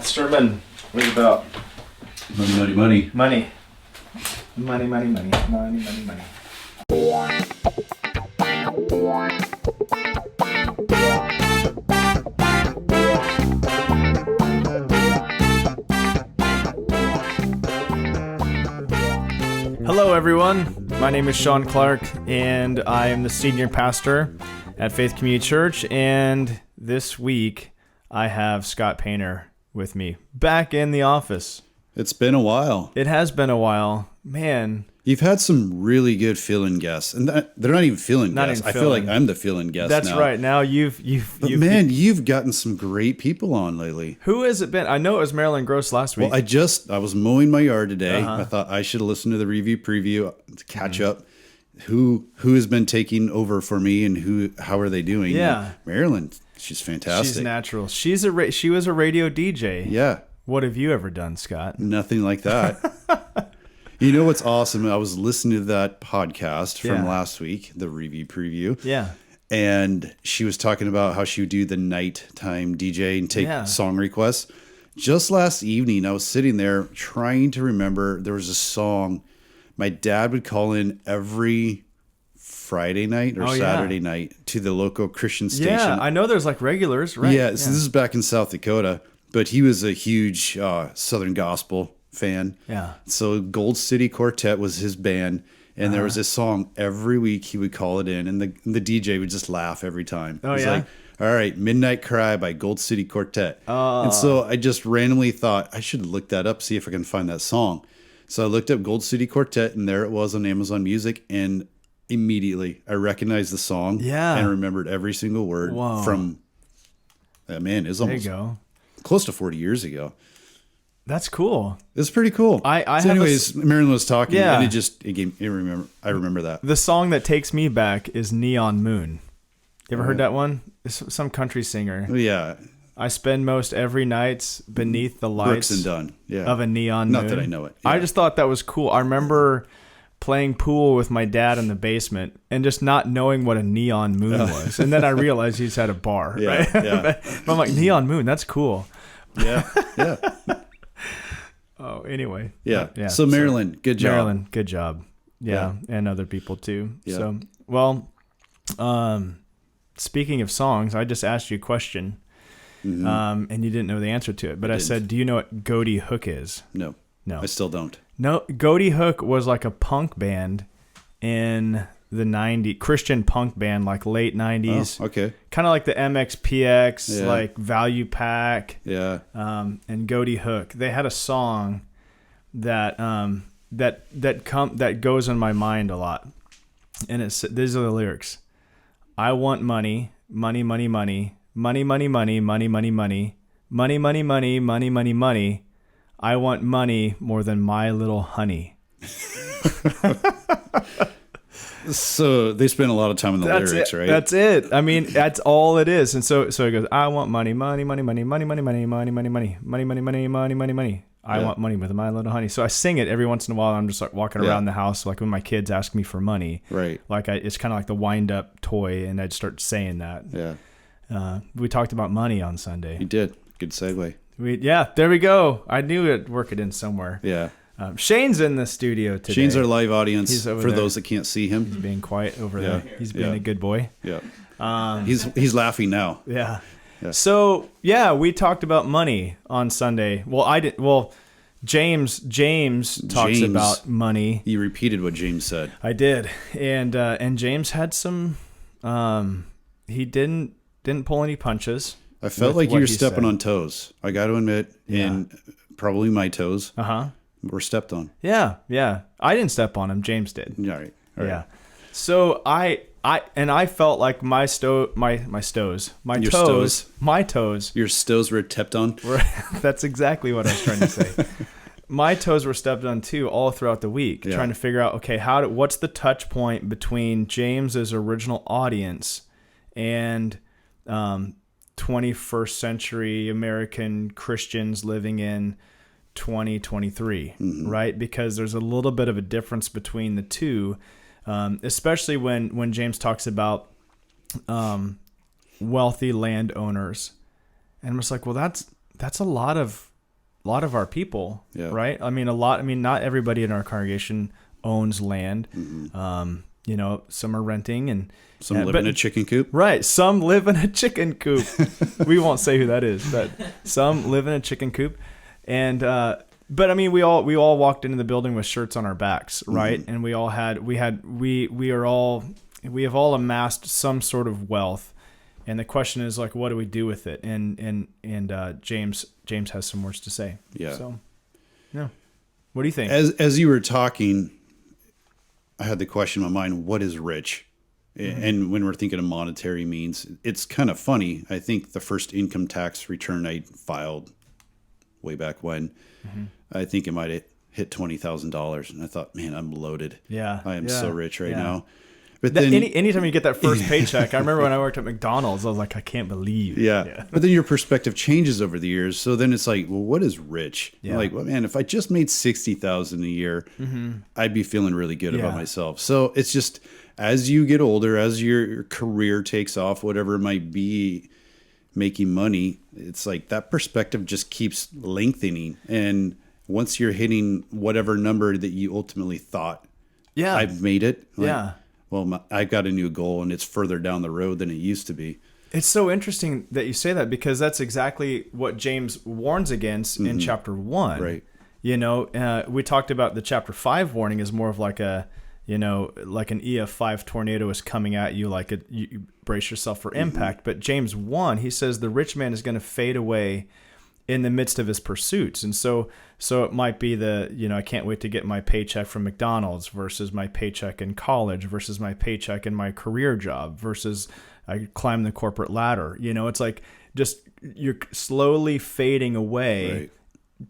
Sermon was about Money. money. Money, money, money, money, money, money. Hello, everyone. My name is Sean Clark, and I am the senior pastor at Faith Community Church. And this week, I have Scott Painter with me back in the office. It's been a while. It has been a while, man. You've had some really good fill-in guests, and they're not even fill-in Not guests. even I feel like fill-in. I'm the fill-in guest That's now. right. Now you've You've gotten some great people on lately. Who has it been? I know it was Marilyn Gross last week. Well, I was mowing my yard today. Uh-huh. I thought I should listen to the review preview to catch up. Who has been taking over for me, and how are they doing? Yeah. And Marilyn, she's fantastic. She's natural. She was a radio DJ. Yeah. What have you ever done, Scott? Nothing like that. You know what's awesome? I was listening to that podcast from last week, the review preview. Yeah. And she was talking about how she would do the nighttime DJ and take song requests. Just last evening, I was sitting there trying to remember, there was a song my dad would call in every Friday night or Saturday night to the local Christian station. Yeah, I know there's like regulars, right? Yeah, so this is back in South Dakota, but he was a huge Southern gospel fan. Yeah. So Gold City Quartet was his band, and there was this song every week he would call it in, and the DJ would just laugh every time. Oh, He's yeah? like, all right, Midnight Cry by Gold City Quartet. And so I just randomly thought I should look that up, see if I can find that song. So I looked up Gold City Quartet, and there it was on Amazon Music, and immediately I recognized the song and remembered every single word from, man, it was almost close to 40 years ago. That's cool. It's pretty cool. Anyways, Marilyn was talking, and I remember that. The song that takes me back is Neon Moon. You ever heard that one? It's some country singer. Yeah. I spend most every night beneath the lights Brooks and Dunn. Yeah. of a neon moon. Not that I know it. Yeah. I just thought that was cool. I remember playing pool with my dad in the basement and just not knowing what a neon moon was. And then I realized he just had a bar. Yeah, right? yeah. But I'm like, neon moon, that's cool. Yeah. Yeah. Oh, anyway. Yeah. So Marilyn, good job. Marilyn, good job. Yeah. And other people too. Yeah. So, well, speaking of songs, I just asked you a question. And you didn't know the answer to it. But I said, do you know what Goaty Hook is? No. I still don't. No, Goaty Hook was like a punk band in the 90s, Christian punk band, like late 90s. Oh, okay. Kind of like the MXPX, like Value Pack. Yeah. And Goaty Hook. They had a song that that goes in my mind a lot. And these are the lyrics. I want money, money, money, money. Money, money, money, money, money, money, money, money, money, money, money, money. I want money more than my little honey. So they spent a lot of time in the lyrics, right? That's it. I mean, that's all it is. And so it goes, I want money, money, money, money, money, money, money, money, money, money, money, money, money, money, money, money. I want money with my little honey. So I sing it every once in a while. I'm just like walking around the house, like when my kids ask me for money. Right. Like it's kind of like the wind up toy, and I'd start saying that. Yeah. We talked about money on Sunday. You did. Good segue. There we go. I knew it'd work it in somewhere. Yeah. Shane's in the studio today. Shane's our live audience. He's over for there. Those that can't see him. He's being quiet over there. He's being a good boy. Yeah. He's laughing now. Yeah. Yeah. So we talked about money on Sunday. Well, I did. Well, James talks about money. You repeated what James said. I did, and James had some. He didn't pull any punches. I felt like you were stepping on toes. I got to admit, and probably my toes were stepped on. Yeah. I didn't step on him. James did. All right. Yeah. So I felt like my toes. Your toes were stepped on. That's exactly what I was trying to say. My toes were stepped on too, all throughout the week, trying to figure out, okay, what's the touch point between James's original audience and 21st century American Christians living in 2023, right? Because there's a little bit of a difference between the two, especially when James talks about wealthy landowners. And I'm just like, well, that's a lot of our people, Yeah. right? I mean, not everybody in our congregation owns land. You know, some are renting and Some live in a chicken coop. right. Some live in a chicken coop. We won't say who that is, but some live in a chicken coop. And, but I mean, we all walked into the building with shirts on our backs, right? And we have all amassed some sort of wealth. And the question is like, what do we do with it? And James has some words to say. Yeah. So, yeah. What do you think? As you were talking, I had the question in my mind, what is rich? And when we're thinking of monetary means, it's kind of funny. I think the first income tax return I filed way back when, I think it might have hit $20,000. And I thought, man, I'm loaded. Yeah. I am yeah, so rich right yeah. now. But then anytime you get that first paycheck, I remember when I worked at McDonald's, I was like, I can't believe. Yeah. But then your perspective changes over the years. So then it's like, well, what is rich? Yeah. Like, well, man, if I just made $60,000 a year, I'd be feeling really good about Yeah. myself. So it's just as you get older, as your career takes off, whatever it might be, making money, it's like that perspective just keeps lengthening. And once you're hitting whatever number that you ultimately thought, Yeah. I've made it. Like, Yeah. well, I've got a new goal and it's further down the road than it used to be. It's so interesting that you say that because that's exactly what James warns against in chapter 1. Right. You know, we talked about the chapter 5 warning is more of like a, you know, like an EF5 tornado is coming at you, like you brace yourself for impact. But James 1, he says the rich man is going to fade away in the midst of his pursuits. And so it might be I can't wait to get my paycheck from McDonald's versus my paycheck in college versus my paycheck in my career job versus I climb the corporate ladder. You know, it's like just you're slowly fading away, Right.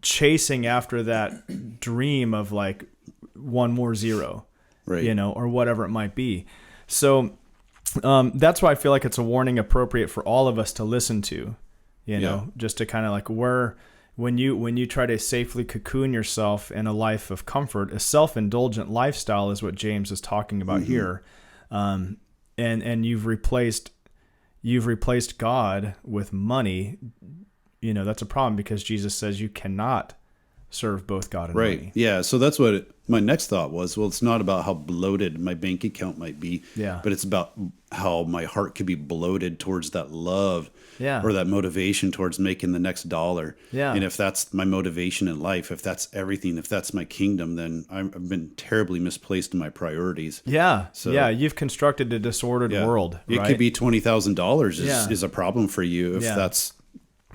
chasing after that dream of like one more zero, Right. you know, or whatever it might be. So that's why I feel like it's a warning appropriate for all of us to listen to. You know, just to kind of like when you try to safely cocoon yourself in a life of comfort, a self-indulgent lifestyle is what James is talking about here. And you've replaced God with money. You know, that's a problem because Jesus says you cannot serve both God and Right. money. Yeah. So that's what my next thought was. Well, it's not about how bloated my bank account might be, Yeah. but it's about how my heart could be bloated towards that love Yeah. or that motivation towards making the next dollar. Yeah. And if that's my motivation in life, if that's everything, if that's my kingdom, then I've been terribly misplaced in my priorities. Yeah. So- yeah. You've constructed a disordered Yeah. world. It right? could be $20,000 Yeah. is a problem for you if Yeah. that's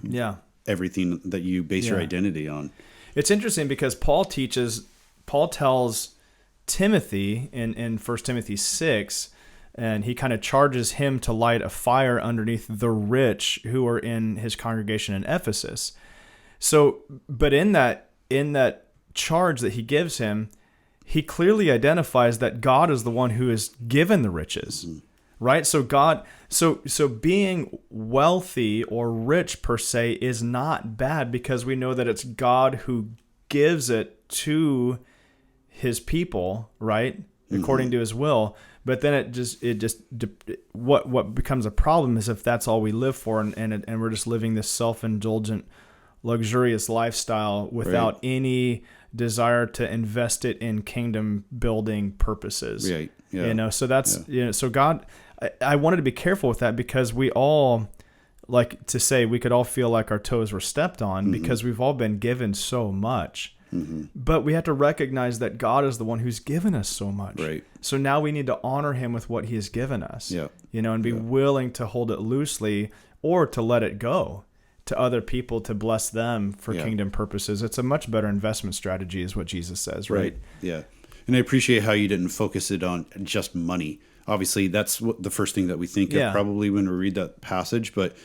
Yeah. everything that you base your Yeah. identity on. It's interesting because Paul tells Timothy in 1 Timothy 6, and he kind of charges him to light a fire underneath the rich who are in his congregation in Ephesus. So, but in that charge that he gives him, he clearly identifies that God is the one who has given the riches. Right? So so being wealthy or rich per se is not bad because we know that it's God who gives it to his people, right? According to his will. But then what becomes a problem is if that's all we live for and we're just living this self-indulgent, luxurious lifestyle without any desire to invest it in kingdom building purposes. Right. Yeah. You know, so that's, so God, I wanted to be careful with that because we all, like to say, we could all feel like our toes were stepped on because we've all been given so much. But we have to recognize that God is the one who's given us so much. Right. So now we need to honor him with what he has given us. Yeah. You know, and be willing to hold it loosely or to let it go to other people to bless them for kingdom purposes. It's a much better investment strategy is what Jesus says, right? Yeah. And I appreciate how you didn't focus it on just money. Obviously, that's what the first thing that we think of probably when we read that passage, but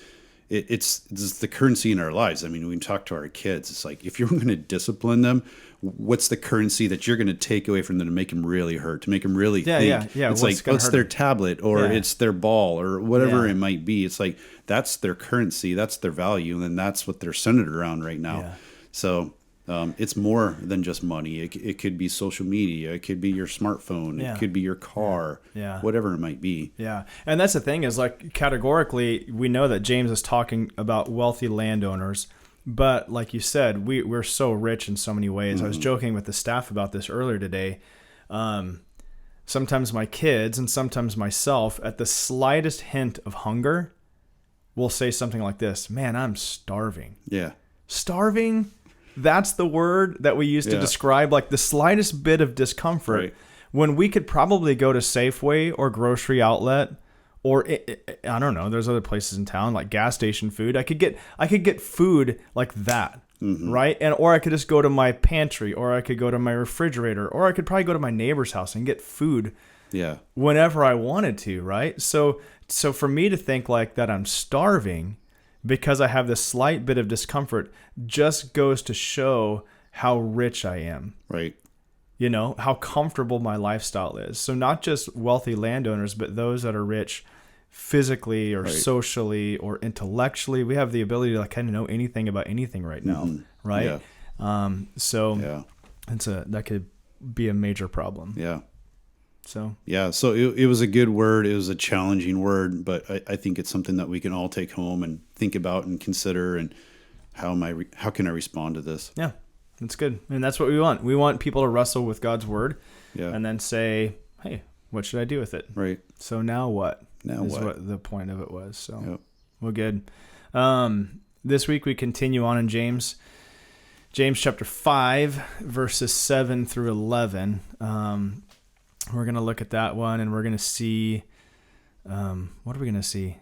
it's the currency in our lives. I mean, when we talk to our kids, it's like, if you're going to discipline them, what's the currency that you're going to take away from them to make them really hurt, to make them really think? Yeah. It's like, it's their tablet or it's their ball or whatever Yeah. it might be. It's like, that's their currency, that's their value, and then that's what they're centered around right now. Yeah. So it's more than just money. It could be social media. It could be your smartphone. Yeah. It could be your car. Yeah. Whatever it might be. Yeah. And that's the thing is like categorically, we know that James is talking about wealthy landowners But like you said, we're so rich in so many ways. I was joking with the staff about this earlier today. Sometimes my kids and sometimes myself, at the slightest hint of hunger, will say something like this: "Man, I'm starving." Yeah. Starving? That's the word that we use to describe like the slightest bit of discomfort, Right. when we could probably go to Safeway or grocery outlet, or I don't know, there's other places in town like gas station food. I could get food like that, right? And or I could just go to my pantry, or I could go to my refrigerator, or I could probably go to my neighbor's house and get food Yeah. whenever I wanted to, right? So for me to think like that I'm starving because I have this slight bit of discomfort just goes to show how rich I am. Right. You know, how comfortable my lifestyle is. So not just wealthy landowners, but those that are rich physically or socially or intellectually. We have the ability to like kind of know anything about anything right now, right? Yeah. So that could be a major problem. Yeah. So it was a good word. It was a challenging word, but I think it's something that we can all take home and think about and consider. And how can I respond to this? Yeah, that's good. And that's what we want. We want people to wrestle with God's word, and then say, "Hey, what should I do with it?" Right. So now what? Now is what the point of it was. So Yep. well, good. This week we continue on in James chapter 5, verses 7 through 11. We're going to look at that one, and we're going to see, what are we going to see?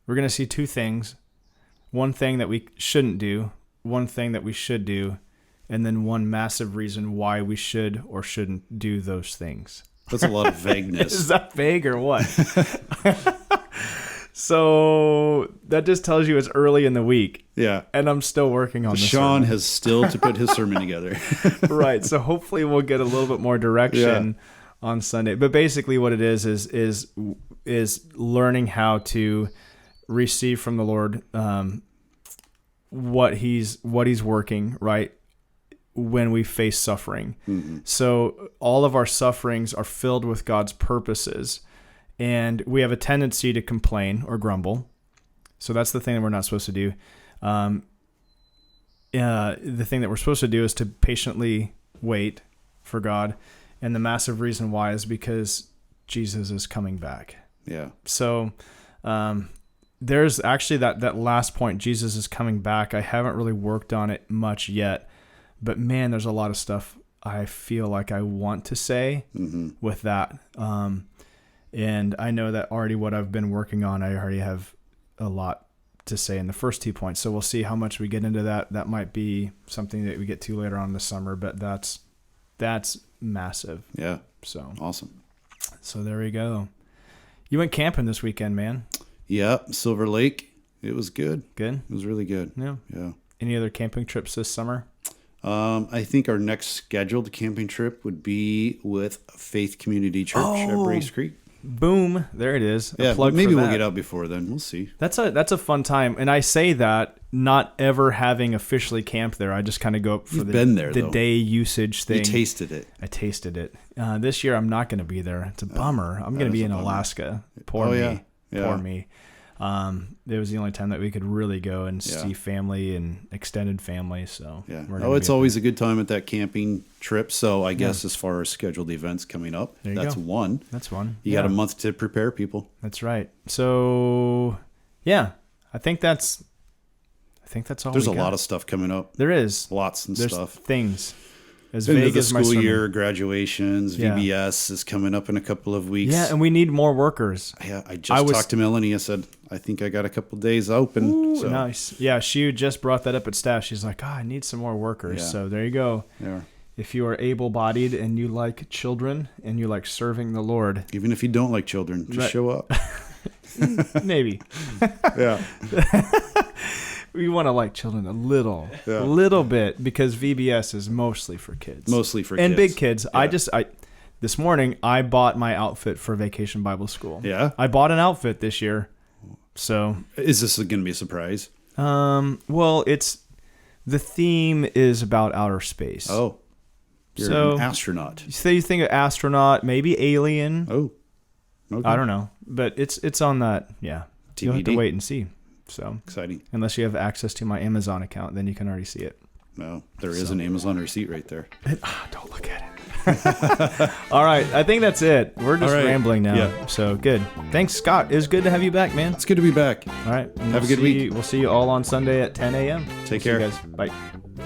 We're going to see two things. One thing that we shouldn't do, one thing that we should do, and then one massive reason why we should or shouldn't do those things. That's a lot of vagueness. Is that vague or what? So that just tells you it's early in the week. Yeah. And I'm still working on this. Sean has still to put his sermon together. Right. So hopefully we'll get a little bit more direction on Sunday. But basically what it is learning how to receive from the Lord what he's working, right, when we face suffering. Mm-hmm. So all of our sufferings are filled with God's purposes, and we have a tendency to complain or grumble. So that's the thing that we're not supposed to do. The thing that we're supposed to do is to patiently wait for God. And the massive reason why is because Jesus is coming back. Yeah. So there's actually that last point, Jesus is coming back. I haven't really worked on it much yet, but man, there's a lot of stuff I feel like I want to say with that. And I know that already what I've been working on, I already have a lot to say in the first 2 points. So we'll see how much we get into that. That might be something that we get to later on in the summer, but that's massive. Yeah. So awesome. So there we go. You went camping this weekend, man. Yeah. Silver Lake. It was good. Good. It was really good. Yeah. Yeah. Any other camping trips this summer? I think our next scheduled camping trip would be with Faith Community Church at Brace Creek. Boom. There it is. Yeah, maybe we'll get out before then. We'll see. That's a fun time. And I say that not ever having officially camped there. I just kind of go up for the day usage thing. You tasted it. I tasted it. This year I'm not going to be there. It's a bummer. I'm going to be in Alaska. Poor me. Poor me. It was the only time that we could really go and see family and extended family. So it's always a good time at that camping trip. So I guess as far as scheduled events coming up, that's one. That's one. You got a month to prepare people. That's right. So I think that's all. There's a lot of stuff coming up. There is lots and There's stuff. Things. As End vague of the as my school sermon. year, graduations, VBS is coming up in a couple of weeks. Yeah, and we need more workers. Yeah, I talked to Melanie. I said, I think I got a couple days open. Ooh, so. Nice. Yeah, she just brought that up at staff. She's like, I need some more workers. Yeah. So there you go. Yeah. If you are able-bodied and you like children and you like serving the Lord. Even if you don't like children, just show up. Maybe. Yeah. We want to like children a little bit, because VBS is mostly for kids. And big kids. Yeah. This morning I bought my outfit for Vacation Bible School. Yeah. I bought an outfit this year. So is this going to be a surprise? Well, the theme is about outer space. Oh. You're an astronaut. So you think of astronaut, maybe alien. Oh. Okay. I don't know, but it's on that. Yeah. TBD. You'll have to wait and see. So Exciting. unless you have access to my Amazon account, then you can already see it. No, there is an Amazon receipt right there. Don't look at it. All right, I think that's it. We're just All right. rambling now. Yeah. So good. Thanks, Scott. It was good to have you back, man. It's good to be back. All right. And Have a good week. We'll see you all on Sunday at 10 a.m. Take See you care. guys. Bye.